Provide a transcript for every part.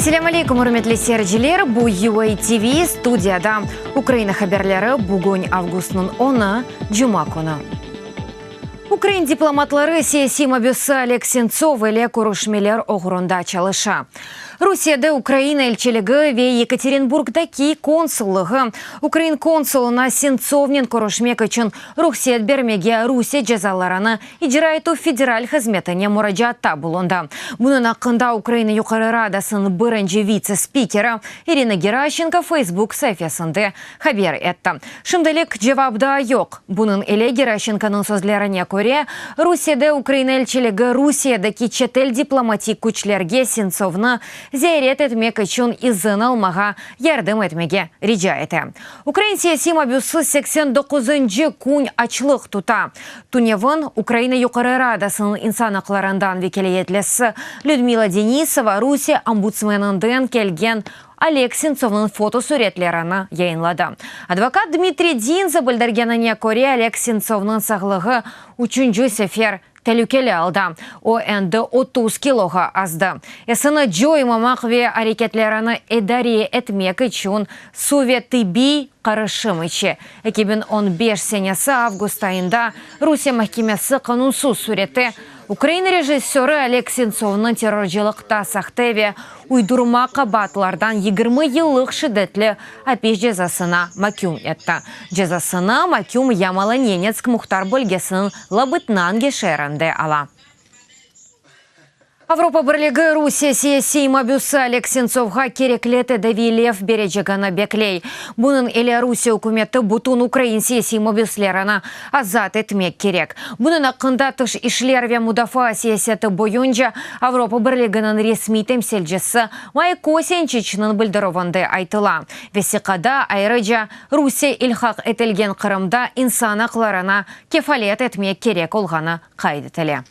Ассаламу алейкум, урметли серджилер, бу UA TV студияда Украина хаберлері бүгін августның 10-ы Джума күні. Украин дипломатлары сессии мобюсы Олег Сенцов или Курушмелер оғырында чалыша. Русияда Украина элчилігі ве Екатеринбургдаки консуллығы. Украин консулына Сенцовнен Курушмек үшін рухсет бермеге Русия жазалараны иджирайту федераль хызметіне мураджатта болында. Бұның ақында Украина юқары радасын бірінші вице-спикері Ирина Геращенко Facebook сайфасында хабер етті. Шымдалек жавабда yok. Бұның еле Геращенконың сөзлеріне көре, Русияда Украина элчилігі Русиядаки четел дипломатик күчлерге Сенцовны зиярет етмек үшін изын алмаға ярдым етмеге риджа еті. Украин саяси мобюсы 89-й күн ачлық тута. Туневын Украина юқары радасын инсан ақларындан векелеетлесі Людмила Денисова Русия омбудсменінден келген Олег Сенцовның фотосуретлеріні яйынлады. Адвокат Дмитрий Динза білдіргеніне көре Олег Сенцовның сағылығы үшінші сефер тәлікелі алды. О әнді 30 килоға азды. Есіні жой мамақ ве әрекетлеріні эдаре етмек үшін Советті бей қарышым іші. 2015 сенесі август айында Русия махкемесі қанунсыз суреті Украина режиссері Олег Сенцовның терроржылықта сақтеве уйдурма қабатлардан 20 елік шидетлі әпеш жазасына макюм етті. Жазасына макюм Ямалы Ненецк Мұхтар бөлгесінің лабытнан кешерінде ала. Авропа бірлігі Русия саяси мобюсы Олег Сенцовға кереклеті Давилев бережегіні беклей. Бұның елі Русия үкіметі бұтын Украин саяси мобюслеріні азат етмек керек. Бұның ақында тыш ишлерве мудафа саясеті бойынша Авропа бірлігінің ресми темселжесі Майко Сенчичнің білдіровынды айтыла. Весиқада айрыжа Русия илхақ етілген Қырымда инсан ақларына кефалет етмек керек олғаны қайдетілі.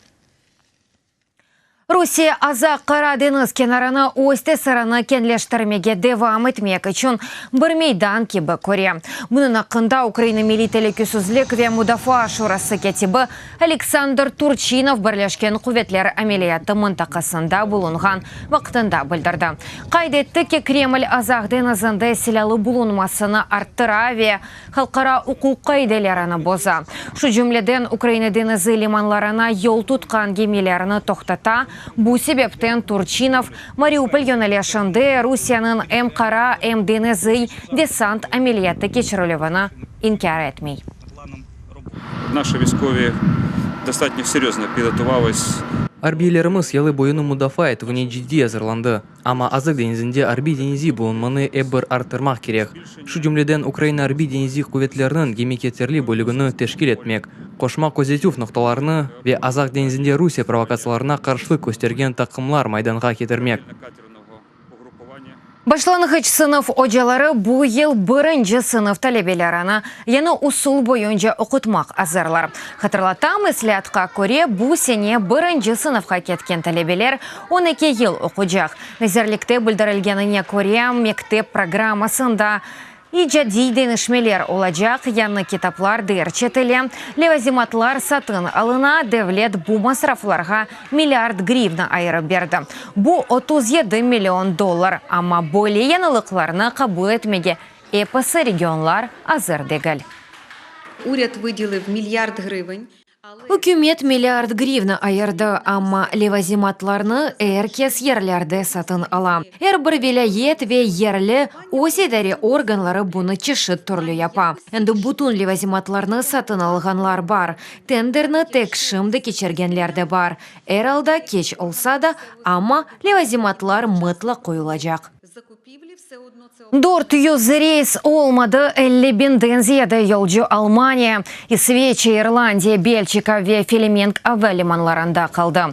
Русия азақ қара деңіз кенарына осте сараны кенлештірмеге девам етмек үшін бір мейдан кебі көре. Бұның ақында Украина милителі күсізлік ве мудафа шурасы кетібі Александр Турчинов бірлешкен құветлер әмелияты мұнтақасында бұлынған вақтында білдірді. Қайдетті ке Кремль азақ деңізінде сілялы бұлынмасыны арттыра ве халқара ұқуқ қайделеріні боза. Шу жүмледен Украина деңізі лиманларына ел тұтқан гемелеріні тоқтата. Бу себептен Турчинов Мариуполь йонелешінде Русияның М-қара М-денезі десант амелияты кечірілівіні інкар етмей. Наші військові достатньо серйозно підготувались. Арбийлерimiz ялы бойыны мудафа етуіне жидді азырланды. Ама азық денізінде арби денізі болынманы әбір артырмақ керек. Шу жүмледен Украина арби денізі құветлерінің гемекетерлі бөлігіні тешкіл етмек. Қошма позитив нұқталарыны ве азақ денізінде Русия провокацияларына қаршылық көстерген тақымлар майданға кетірмек. Башланғыч сынып ожалары бұл ел бірінші сынып талебелеріні яны усул бойынша оқытмақ азарлар. Хатырлатам ислятқа көре бұл сене бірінші сыныфқа кеткен талебелер 12 ел оқыжақ. Назерлікте білдірілгеніне көре мектеп программасында İcadi denişmeler olacak, yanı kitaplar derçetili, levazimатlar satın alına devlet bu masraflarga milyard grivna ayırıp berdi. Bu 37 milyon dolar ama böyle yanılıklarını kabul etmege епысы regionlar hazır değil. Уряд выделив миллиард гривень. Hükümet milyard grivna ayırdı ama levazimатlarını herkes yerlerde satın ala. Her bir vilayet ve yerli osidari organları bunu çeşit türlü yapa. Endi bütün levazimатlarını satın alganlar var. Tenderini tek şimdi geçirgenler de var. Herhalde geç olsa da ama levazimатlar mutlak koyulacak. 400 reis olmadı 50 binden ziyade yolcu Almanya, İsveç, İrlandiya, Belçika ve Felemenk hava limanlarında kaldı.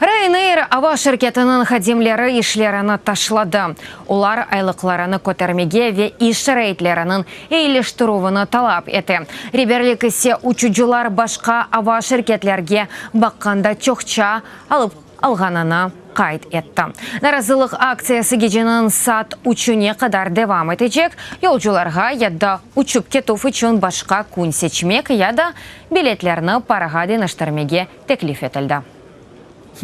Ryanair hava şirketinin hadimleri işlerini taşladı. Ular aylıklarını kötermege ve iş reytlerinin eyliştiruvini talap etti. Riberlik ise uçucular başka hava şirketlerge bakkanda çokça alıp alganını qayd etdi. Narazılıq aksiyası gecenin saat 3'üne kadar devam edecek. Yolcularga ya da uçup ketuv için başka kun seçmek ya da biletlerini paraga deniştirmege teklif etildi.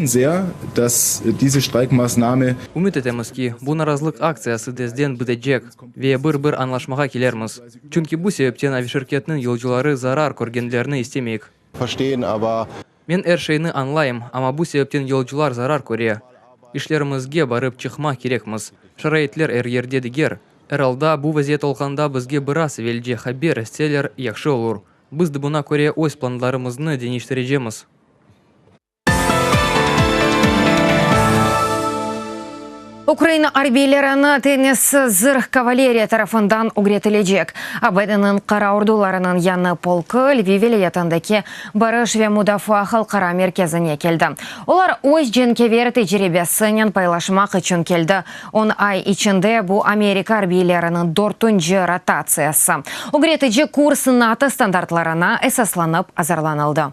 sehr, dass diese Streikmaßnahme Үміт етеміз ки, бұл наразылық акциясы дезден бітecek ve bir anlaşmaға келерміз. Чүнки бұл себептен авиаширкетнің yolcuları zarar көргенлеріні істемейік. Verstehen, aber Мен әр şeyini anlayым, ama бұл себептен yolcular zarar көре. İşlerimizге барып чықма керекміз. Шарайтлер әр ерде дегер. Әр алда бұл вазиет олғанда бізге біраз велже хабер істелер яқшы олур. Біз бұна көре өз планларымызны денештірежеміз. Украина арбийлеріні теннис зырх кавалерия тарафындан угретілежек. Абайдының қара ордуларының яны полкы Львив вилаятындагы Барыш ве Мудафа халқара мерkezine келді. Олар өз женкевер тәжірибесінен пайлашмақ үшін келді. 10 ай içinde bu Америка арбийлерінің 4-cü ротациясы. Угретіжі курс НАТО стандартларына эсасланып азарланылды.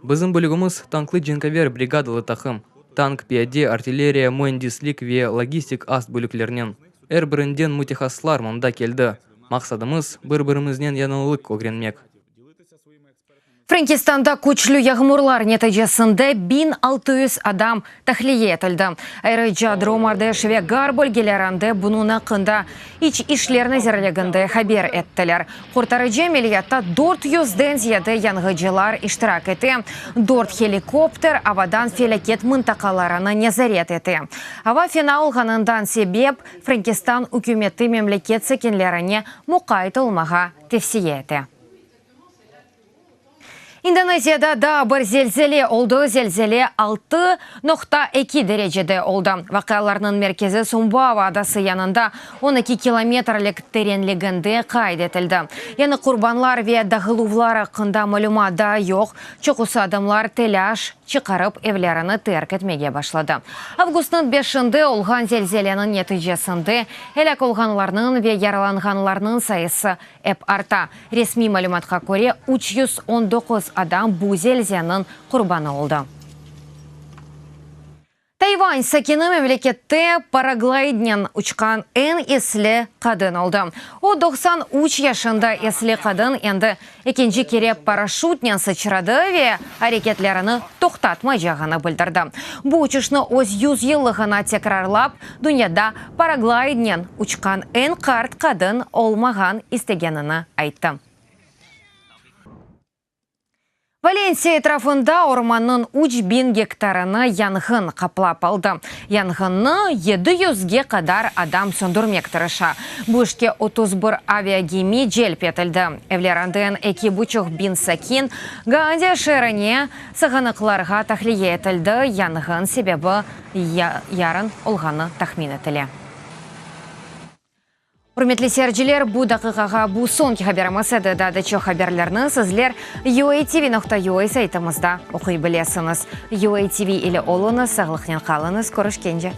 Біздің бөлігіміз танклы женкевер бригадалы тақым. Танк, пияде, артиллерия, mühendislik ve логистик аст бөліклерінен. Әр бірінден мутехаслар мұнда келді. Мақсадымыз бір-бірімізден янылық өгренмек. Франкистанда күчлі яғмурлар нәтижесінде 1600 адам тахлие етілді. Айрыжа Дромардеш ве Гар бөлгелерінде бұнуна қында іч ішлеріні зерлегінде хабер еттілер. Құртарыжа мелиятта 400-ден зияды яңғыжылар іштірак еті. 4 хеликоптер авадан фелекет мұнтақаларына незарет еті. Ава финал ғанындан себеп Франкистан үкіметі мемлекет секенлеріне мұқайт олмаға тефсиеті. Индонезияда да бір зелзеле oldu. Зелзеле 6.2 derecede oldu. Vakalarının merkezi Sumbawa adası yanında 12 kilometrelik terenliginde kaydetildi. Yani kurbanlar ve dağıluvlar hakkında malumat da yok. Çok adamlar telaş çıkarıp evlerini terk etmeye başladı. Avgustun 5'inde olğan zelzelenin neticesinde helak olğanlarının ve yaralanğanlarının sayısı hep arta. Resmi malumatқа göre 319 adam bu zelzelenin kurbanı oldu. Tayvan sakini memlekette Paraglidden uçkan en esli kadın oldu. O 93 yaşında esli kadın endi ikinci kere paraşutnen sıçradı ve hareketlerini toxtatmayacağını bildirdi. Bu uçuşunu öz 100 yıllığına tekrarlap, dünyada Paraglidden uçkan en kart kadın olmağan istegenini aytdı. Valensiya etrafında ormanın 3000 gektarını yangın kaplap aldı. Yangını 700'ge kadar adam söndürmek tırışı. Bu işke 31 aviagemi celp etildi. Evlerinden 2,5 sakin Gandia şehrine sığınıklarga tahliye etildi. Yangın sebebi yarın olğanı tahmin etili. Hürmetli seyirciler, bu dakikaga bu sonki haberimiz edi. Dadaçı haberlerini sizler UATV.ua saytımızda okuy bilesiniz. UATV ile olunuz, sağlıklı kalınız, görüşkence.